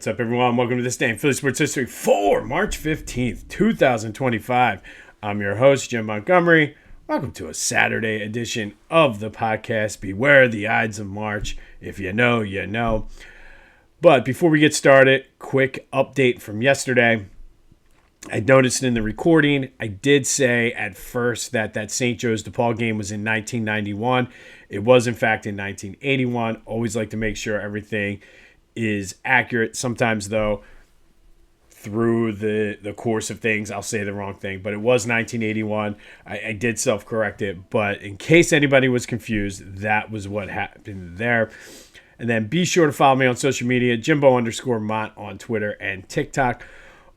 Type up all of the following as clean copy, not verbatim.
What's up, everyone? Welcome to this day in Philly sports history for March 15th, 2025. I'm your host, Jim Montgomery. Welcome to a Saturday edition of the podcast. Beware the Ides of March. If you know, you know. But before we get started, quick update from yesterday. I noticed in the recording, I did say at first that St. Joe's DePaul game was in 1991. It was, in fact, in 1981. Always like to make sure everything is accurate. Sometimes, though, through the course of things, I'll say the wrong thing. But it was 1981. I did self-correct it. But in case anybody was confused, that was what happened there. And then be sure to follow me on social media, Jimbo_Mont on Twitter and TikTok.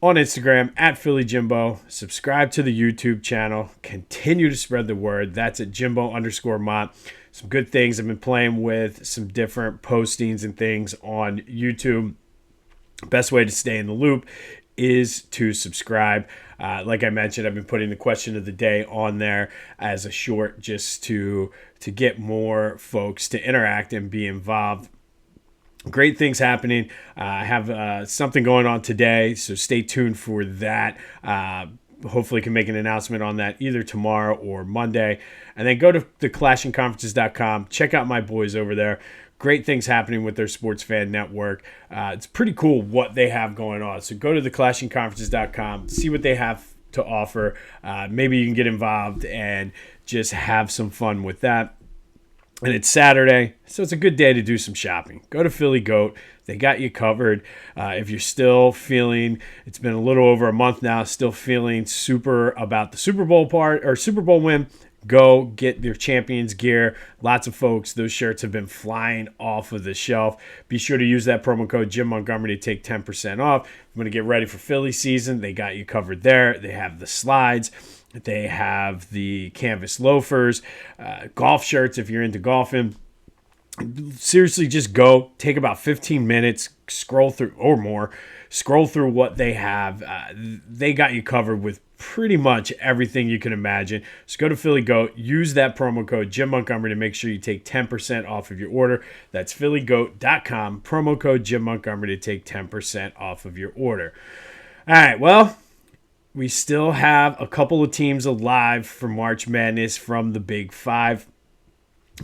On Instagram, at Philly Jimbo. Subscribe to the YouTube channel. Continue to spread the word. That's at Jimbo_Mont. Some good things. I've been playing with some different postings and things on YouTube. Best way to stay in the loop is to subscribe. Like I mentioned, I've been putting the question of the day on there as a short just to get more folks to interact and be involved. Great things happening. I have something going on today, so stay tuned for that. Hopefully can make an announcement on that either tomorrow or Monday. And then go to theclashingconferences.com. Check out my boys over there. Great things happening with their sports fan network. It's pretty cool what they have going on. So go to theclashingconferences.com. See what they have to offer. Maybe you can get involved and just have some fun with that. And it's Saturday, so it's a good day to do some shopping. Go to Philly Goat. They got you covered. If you're still feeling, it's been a little over a month now, still feeling super about the Super Bowl win, go get your Champions gear. Lots of folks, those shirts have been flying off of the shelf. Be sure to use that promo code Jim Montgomery to take 10% off. I'm going to get ready for Philly season. They got you covered there. They have the slides. They have the canvas loafers, golf shirts if you're into golfing. Seriously, just go. Take about 15 minutes, scroll through what they have. They got you covered with pretty much everything you can imagine. So go to Philly Goat. Use that promo code Jim Montgomery to make sure you take 10% off of your order. That's phillygoat.com. Promo code Jim Montgomery to take 10% off of your order. All right, well, we still have a couple of teams alive for March Madness from the Big Five.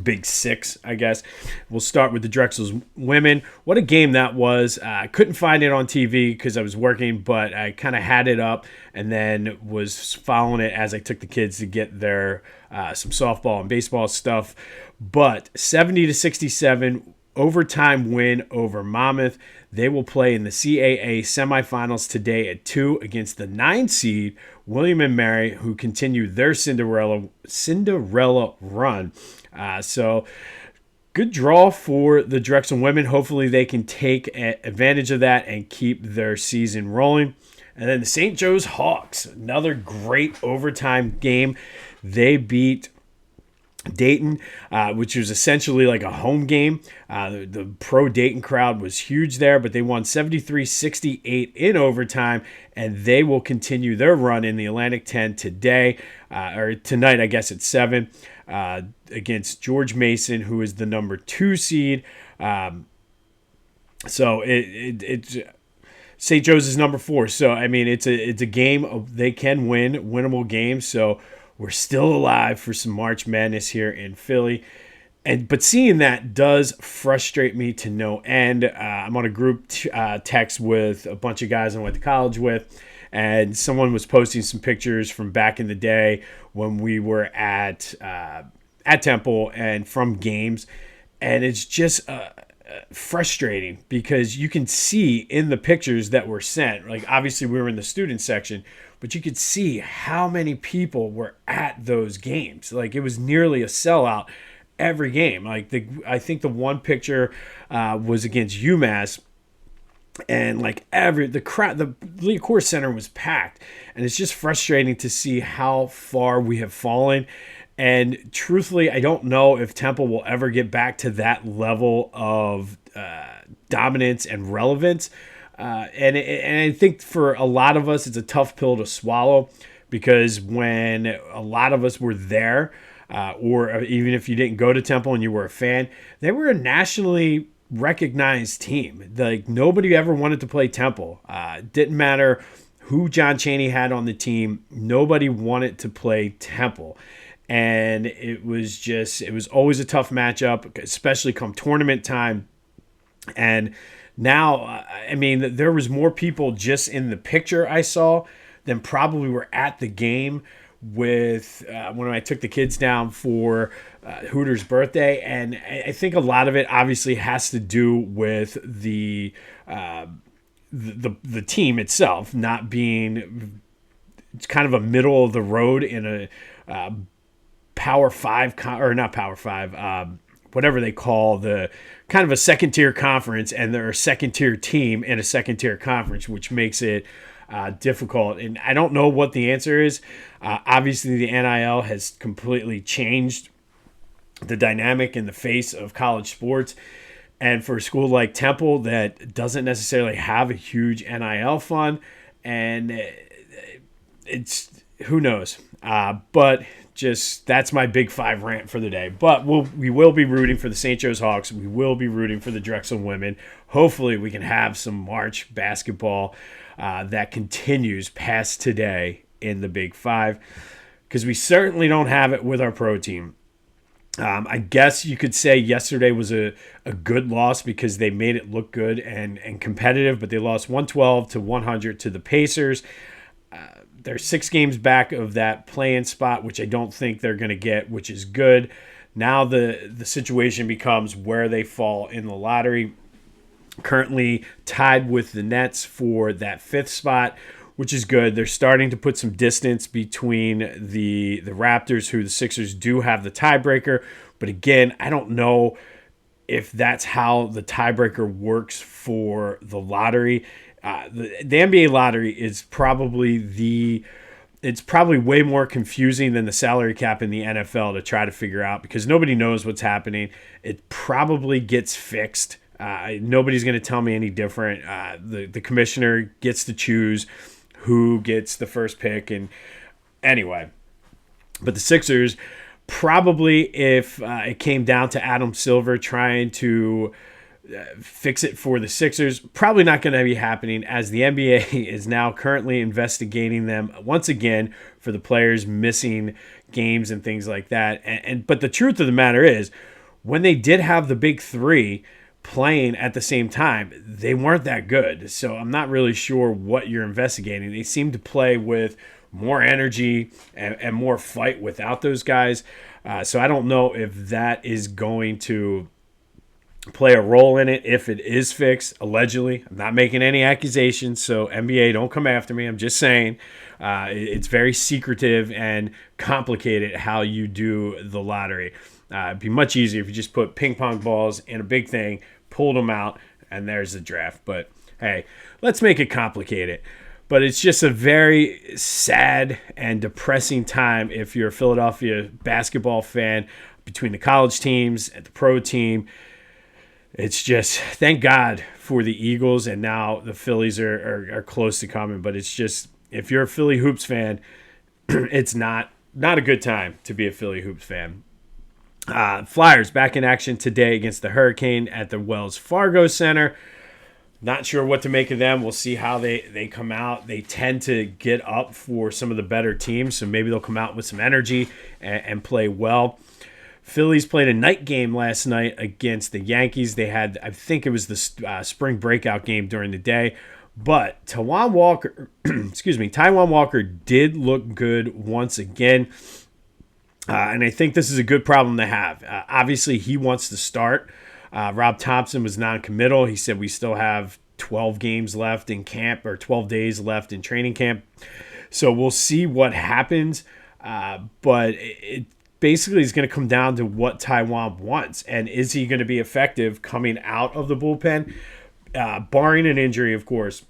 Big Six, I guess. We'll start with the Drexel's women. What a game that was. I couldn't find it on TV because I was working, but I kind of had it up and then was following it as I took the kids to get their some softball and baseball stuff. But 70-67 overtime win over Monmouth. They will play in the CAA semifinals today at 2 against the 9 seed William and Mary, who continue their Cinderella run. So good draw for the Drexel women. Hopefully they can take advantage of that and keep their season rolling. And then the St. Joe's Hawks, another great overtime game. They beat Dayton, which was essentially like a home game. The pro Dayton crowd was huge there, but they won 73-68 in overtime, and they will continue their run in the Atlantic 10 today, or tonight, I guess, at 7, against George Mason, who is the number 2 seed. So it's St. Joe's is number 4. So, I mean, it's a game they can win, winnable game. So we're still alive for some March Madness here in Philly. But seeing that does frustrate me to no end. I'm on a group text with a bunch of guys I went to college with, and someone was posting some pictures from back in the day when we were at Temple and from games. And it's just frustrating because you can see in the pictures that were sent, like obviously we were in the student section, but you could see how many people were at those games. Like it was nearly a sellout every game. Like I think the one picture was against UMass, and like the Lee Course Center was packed, and it's just frustrating to see how far we have fallen. And truthfully, I don't know if Temple will ever get back to that level of dominance and relevance. And I think for a lot of us, it's a tough pill to swallow because when a lot of us were there, or even if you didn't go to Temple and you were a fan, they were a nationally recognized team. Like, nobody ever wanted to play Temple. Didn't matter who John Chaney had on the team. Nobody wanted to play Temple. And it was always a tough matchup, especially come tournament time. And now, I mean, there was more people just in the picture I saw than probably were at the game with when I took the kids down for Hooter's birthday. And I think a lot of it obviously has to do with the team itself not being, it's kind of a middle of the road in a Power 5 or not Power 5, whatever they call the kind of a second tier conference, and they're a second tier team in a second tier conference, which makes it difficult. And I don't know what the answer is. Obviously, the NIL has completely changed the dynamic in the face of college sports. And for a school like Temple that doesn't necessarily have a huge NIL fund, and it's, who knows? But just, that's my Big Five rant for the day. But we will be rooting for the St. Joe's Hawks. We will be rooting for the Drexel women. Hopefully we can have some March basketball that continues past today in the Big Five, because we certainly don't have it with our pro team. I guess you could say yesterday was a good loss because they made it look good and competitive, but they lost 112-100 to the Pacers. They're 6 games back of that play-in spot, which I don't think they're going to get, which is good. Now the situation becomes where they fall in the lottery. Currently tied with the Nets for that 5th spot, which is good. They're starting to put some distance between the Raptors, who the Sixers do have the tiebreaker. But again, I don't know if that's how the tiebreaker works for the lottery. The NBA lottery is probably it's probably way more confusing than the salary cap in the NFL to try to figure out, because nobody knows what's happening. It probably gets fixed. Nobody's going to tell me any different. The commissioner gets to choose who gets the first pick. And anyway, but the Sixers probably, if it came down to Adam Silver trying to fix it for the Sixers, probably not going to be happening, as the NBA is now currently investigating them once again for the players missing games and things like that. But the truth of the matter is, when they did have the big three playing at the same time, they weren't that good. So I'm not really sure what you're investigating. They seem to play with more energy and more fight without those guys. So I don't know if that is going to play a role in it, if it is fixed, allegedly. I'm not making any accusations, so NBA, don't come after me. I'm just saying it's very secretive and complicated how you do the lottery. It'd be much easier if you just put ping pong balls in a big thing, pulled them out, and there's the draft. But hey, let's make it complicated. But it's just a very sad and depressing time if you're a Philadelphia basketball fan, between the college teams and the pro team. It's just, thank God for the Eagles, and now the Phillies are close to coming. But it's just, if you're a Philly Hoops fan, it's not a good time to be a Philly Hoops fan. Flyers back in action today against the Hurricane at the Wells Fargo Center. Not sure what to make of them. We'll see how they come out. They tend to get up for some of the better teams, so maybe they'll come out with some energy and play well. Phillies played a night game last night against the Yankees. They had, I think it was the spring breakout game during the day. But Taijuan Walker did look good once again. And I think this is a good problem to have. Obviously, he wants to start. Rob Thompson was non-committal. He said we still have 12 games left in camp, or 12 days left in training camp. So we'll see what happens. But it basically is going to come down to what Taijuan wants. And is he going to be effective coming out of the bullpen? Barring an injury, of course,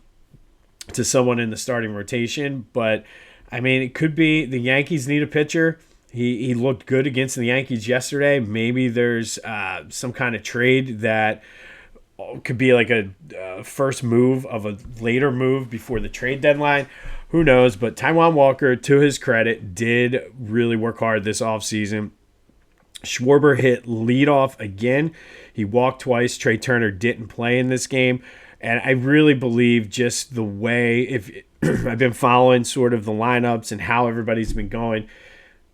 to someone in the starting rotation. But, I mean, it could be the Yankees need a pitcher. He looked good against the Yankees yesterday. Maybe there's some kind of trade that could be like a first move of a later move before the trade deadline. Who knows? But Taijuan Walker, to his credit, did really work hard this offseason. Schwarber hit leadoff again. He walked twice. Trey Turner didn't play in this game. And I really believe just the way, if I've been following sort of the lineups and how everybody's been going,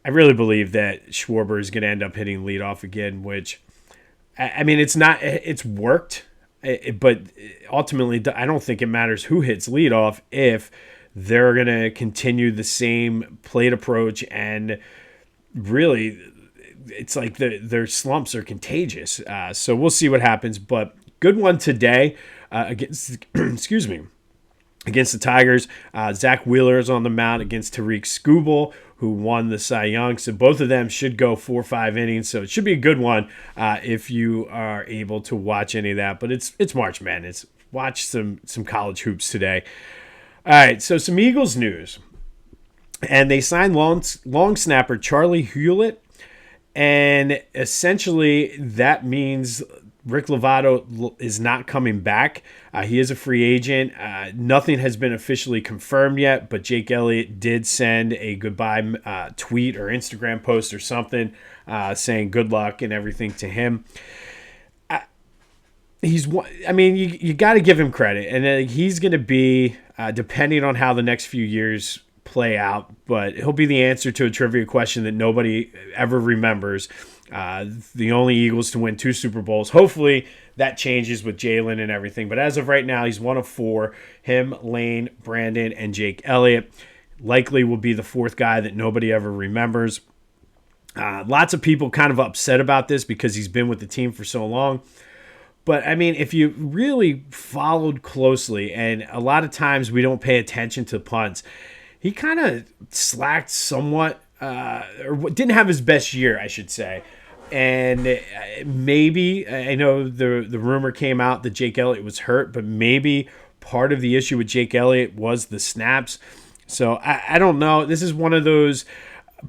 I really believe that Schwarber is going to end up hitting leadoff again, which, I mean, it's worked, but ultimately, I don't think it matters who hits leadoff if they're going to continue the same plate approach. And really, it's like their slumps are contagious. So we'll see what happens. But good one today against, excuse me, against the Tigers. Zach Wheeler is on the mound against Tariq Skubal, who won the Cy Young. So both of them should go 4 or 5 innings. So it should be a good one if you are able to watch any of that. But it's March Madness. Watch some college hoops today. All right, so some Eagles news. And they signed long snapper Charlie Hewlett. And essentially that means Rick Lovato is not coming back. He is a free agent. Nothing has been officially confirmed yet, but Jake Elliott did send a goodbye tweet or Instagram post or something saying good luck and everything to him. You got to give him credit. And he's going to be, depending on how the next few years play out, but he'll be the answer to a trivia question that nobody ever remembers. The only Eagles to win 2 Super Bowls. Hopefully that changes with Jalen and everything. But as of right now, he's one of 4. Him, Lane, Brandon, and Jake Elliott. Likely will be the 4th guy that nobody ever remembers. Lots of people kind of upset about this because he's been with the team for so long. But, I mean, if you really followed closely, and a lot of times we don't pay attention to punts, he kind of slacked somewhat, or didn't have his best year, I should say. And maybe, I know the rumor came out that Jake Elliott was hurt, but maybe part of the issue with Jake Elliott was the snaps. So I don't know. This is one of those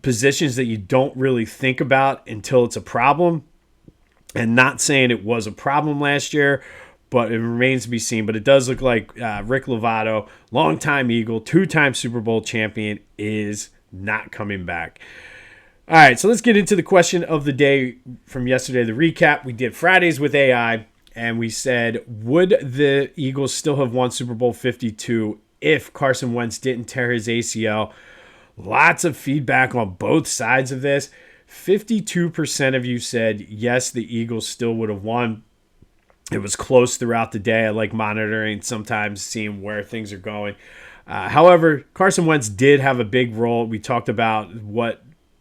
positions that you don't really think about until it's a problem. And not saying it was a problem last year, but it remains to be seen. But it does look like Rick Lovato, longtime Eagle, 2-time Super Bowl champion, is not coming back. All right, so let's get into the question of the day from yesterday, the recap. We did Fridays with AI, and we said, would the Eagles still have won Super Bowl 52 if Carson Wentz didn't tear his ACL? Lots of feedback on both sides of this. 52% of you said, yes, the Eagles still would have won. It was close throughout the day. I like monitoring, sometimes seeing where things are going. However, Carson Wentz did have a big role. We talked about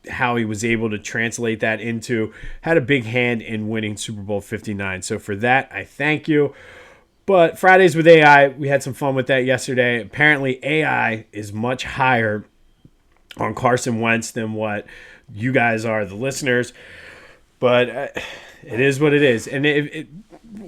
how he was able to translate that into, had a big hand in winning Super Bowl 59. So for that, I thank you. But Fridays with AI, we had some fun with that yesterday. Apparently, AI is much higher on Carson Wentz than what you guys are, the listeners. But it is what it is. And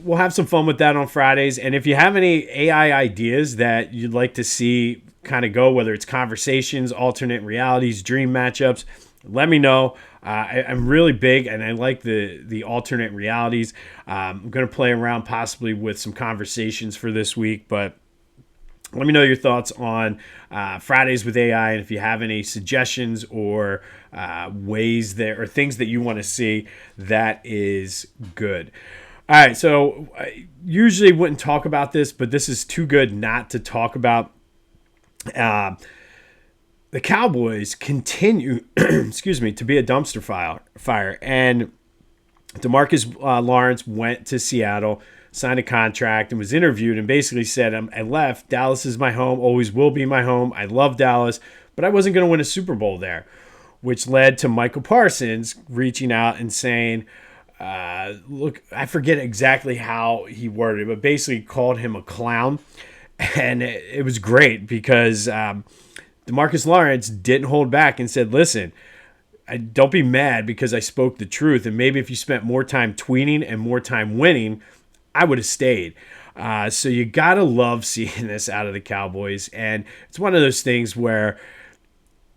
we'll have some fun with that on Fridays. And if you have any AI ideas that you'd like to see kind of go, whether it's conversations, alternate realities, dream matchups, let me know. I'm really big, and I like the alternate realities. I'm going to play around possibly with some conversations for this week, but let me know your thoughts on Fridays with AI, and if you have any suggestions or ways there or things that you want to see, that is good. All right, so I usually wouldn't talk about this, but this is too good not to talk about. The Cowboys continue, to be a dumpster fire. And DeMarcus Lawrence went to Seattle, signed a contract, and was interviewed and basically said, I left. Dallas is my home, always will be my home. I love Dallas, but I wasn't going to win a Super Bowl there, which led to Michael Parsons reaching out and saying, look, I forget exactly how he worded it, but basically called him a clown. And it was great because DeMarcus Lawrence didn't hold back and said, listen, don't be mad because I spoke the truth. And maybe if you spent more time tweeting and more time winning, I would have stayed. So you got to love seeing this out of the Cowboys. And it's one of those things where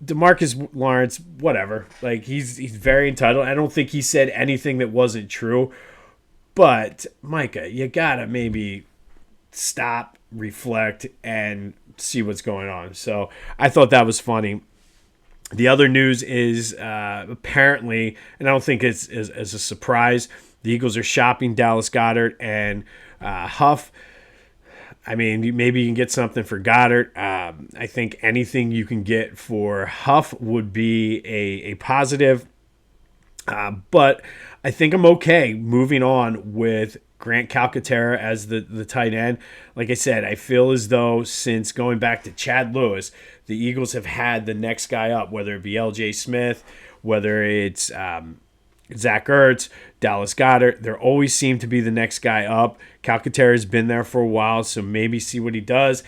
DeMarcus Lawrence, whatever, like he's very entitled. I don't think he said anything that wasn't true. But, Micah, you got to maybe stop, reflect, and see what's going on. So I thought that was funny. The other news is apparently, and I don't think it's as a surprise, the Eagles are shopping Dallas Goedert and Huff. I mean, maybe you can get something for Goddard. I think anything you can get for Huff would be a positive. But I think I'm okay moving on with Grant Calcaterra as the tight end. Like I said, I feel as though since going back to Chad Lewis, the Eagles have had the next guy up, whether it be L.J. Smith, whether it's Zach Ertz, Dallas Goedert. There always seem to be the next guy up. Calcaterra has been there for a while, so maybe see what he does.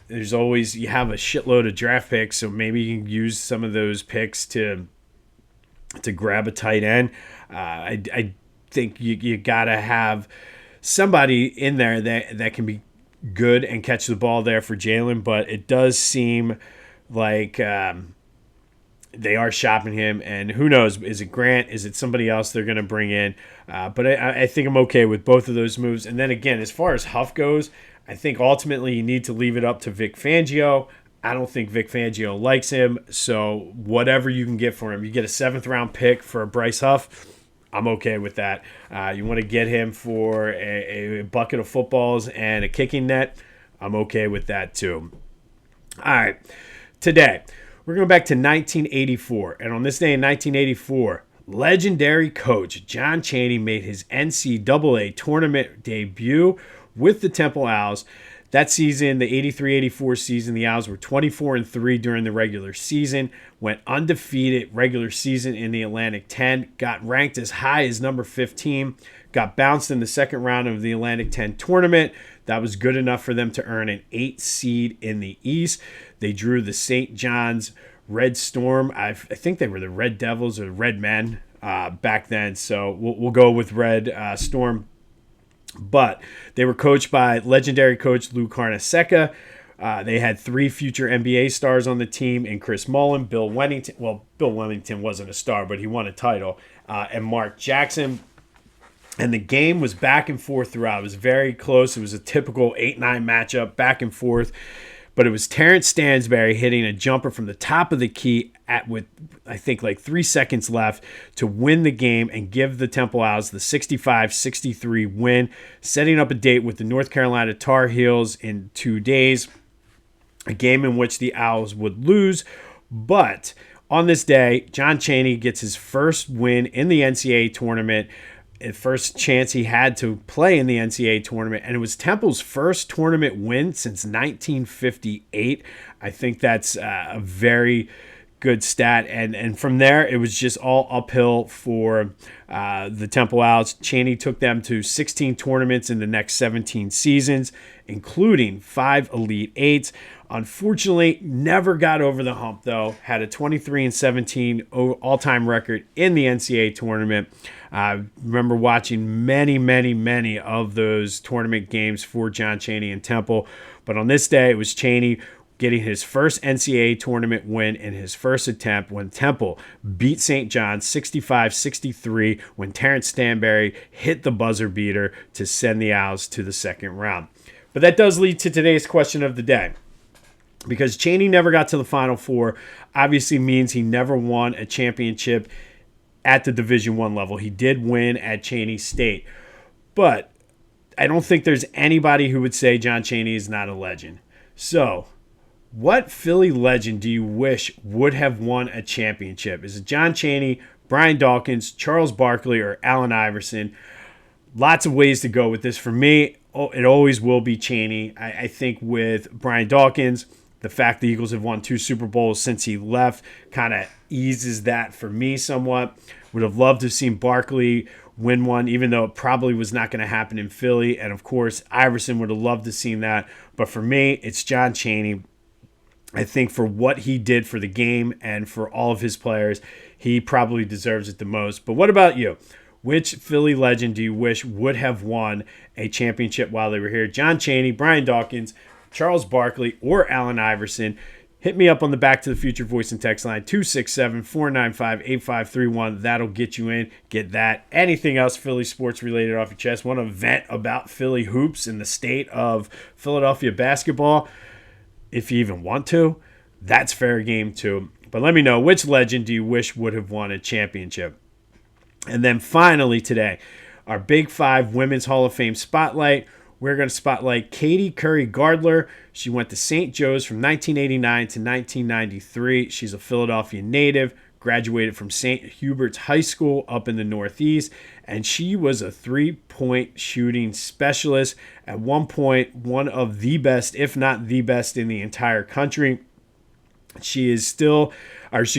There's always, you have a shitload of draft picks, so maybe you can use some of those picks to grab a tight end. I think you got to have somebody in there that can be good and catch the ball there for Jalen, but it does seem like they are shopping him, and who knows, is it Grant, is it somebody else they're going to bring in? But I think I'm okay with both of those moves. And then again, as far as Huff goes, I think ultimately you need to leave it up to Vic Fangio. I don't think Vic Fangio likes him, so whatever you can get for him. You get a 7th-round pick for Bryce Huff, I'm okay with that. You want to get him for a bucket of footballs and a kicking net, I'm okay with that too. All right, today we're going back to 1984, and on this day in 1984, legendary coach John Chaney made his NCAA tournament debut with the Temple Owls. That season, the 83-84 season, the Owls were 24-3 during the regular season, went undefeated regular season in the Atlantic 10, got ranked as high as number 15, got bounced in the second round of the Atlantic 10 tournament. That was good enough for them to earn an 8 seed in the East. They drew the St. John's Red Storm. I think they were the Red Devils or the Red Men back then, so we'll go with Red Storm. But they were coached by legendary coach Lou Carnesecca. They had 3 future NBA stars on the team in Chris Mullin, Bill Wennington. Well, Bill Wennington wasn't a star, but he won a title. And Mark Jackson. And the game was back and forth throughout. It was very close. It was a typical 8-9 matchup, back and forth. But it was Terence Stansbury hitting a jumper from the top of the key with I think like 3 seconds left to win the game and give the Temple Owls the 65-63 win, setting up a date with the North Carolina Tar Heels in 2 days, a game in which the Owls would lose. But on this day, John Chaney gets his first win in the NCAA tournament, the first chance he had to play in the NCAA tournament, and it was Temple's first tournament win since 1958. I think that's a very good stat, and from there it was just all uphill for the Temple Owls. Chaney took them to 16 tournaments in the next 17 seasons, including 5 Elite Eights. Unfortunately, never got over the hump though. Had a 23-17 all-time record in the NCAA tournament. I remember watching many of those tournament games for John Chaney and Temple. But on this day, it was Chaney getting his first NCAA tournament win in his first attempt when Temple beat St. John's 65-63 when Terence Stansbury hit the buzzer beater to send the Owls to the second round. But that does lead to today's question of the day. Because Chaney never got to the Final Four, obviously means he never won a championship at the Division I level. He did win at Chaney State. But I don't think there's anybody who would say John Chaney is not a legend. So, what Philly legend do you wish would have won a championship? Is it John Chaney, Brian Dawkins, Charles Barkley, or Allen Iverson? Lots of ways to go with this. For me, it always will be Chaney. I think with Brian Dawkins, the fact the Eagles have won 2 Super Bowls since he left kind of eases that for me somewhat. Would have loved to have seen Barkley win one, even though it probably was not going to happen in Philly. And, of course, Iverson would have loved to have seen that. But for me, it's John Chaney. I think for what he did for the game and for all of his players, he probably deserves it the most. But what about you? Which Philly legend do you wish would have won a championship while they were here? John Chaney, Brian Dawkins, Charles Barkley, or Allen Iverson? Hit me up on the Back to the Future voice and text line 267-495-8531. That'll get you in. Get that. Anything else Philly sports related off your chest? Want to vent about Philly hoops and the state of Philadelphia basketball? If you even want to, that's fair game too. But let me know, which legend do you wish would have won a championship? And then finally today, our Big Five Women's Hall of Fame Spotlight. We're going to spotlight Katie Curry Gardler. She went to St. Joe's from 1989 to 1993. She's a Philadelphia native, graduated from St. Hubert's High School up in the Northeast, and she was a three-point shooting specialist. At one point, one of the best, if not the best, in the entire country. She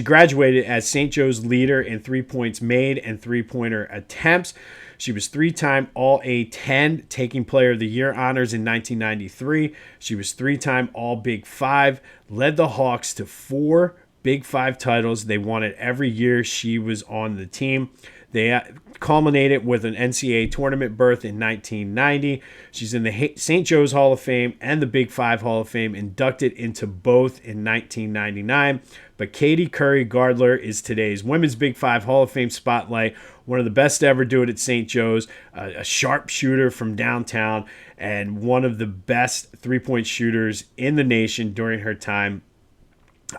graduated as St. Joe's leader in 3 points made and three-pointer attempts. She was three-time All-A-10, taking Player of the Year honors in 1993. She was three-time All-Big Five, led the Hawks to 4 Big Five titles. They won it every year she was on the team. They culminated with an NCAA tournament berth in 1990. She's in the St. Joe's Hall of Fame and the Big Five Hall of Fame, inducted into both in 1999. But Katie Curry Gardler is today's Women's Big Five Hall of Fame spotlight. One of the best to ever do it at St. Joe's, a sharp shooter from downtown, and one of the best three-point shooters in the nation during her time.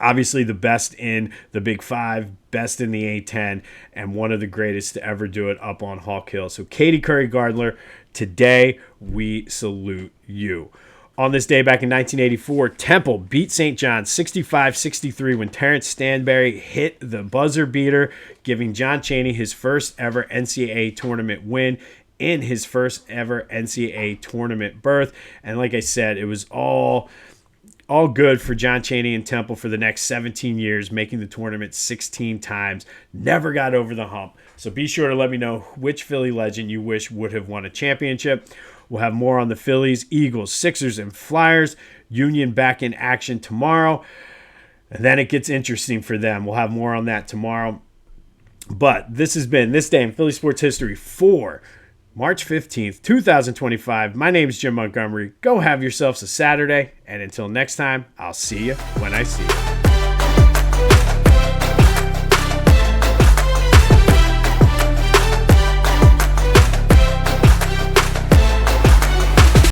Obviously the best in the Big Five, best in the A-10, and one of the greatest to ever do it up on Hawk Hill. So Katie Curry Gardler, today we salute you. On this day back in 1984, Temple beat St. John's 65-63 when Terence Stansbury hit the buzzer beater, giving John Chaney his first ever NCAA tournament win in his first ever NCAA tournament berth. And like I said, it was all good for John Chaney and Temple for the next 17 years, making the tournament 16 times. Never got over the hump. So be sure to let me know which Philly legend you wish would have won a championship. We'll have more on the Phillies, Eagles, Sixers, and Flyers. Union back in action tomorrow. And then it gets interesting for them. We'll have more on that tomorrow. But this has been This Day in Philly Sports History for March 15th, 2025. My name is Jim Montgomery. Go have yourselves a Saturday. And until next time, I'll see you when I see you.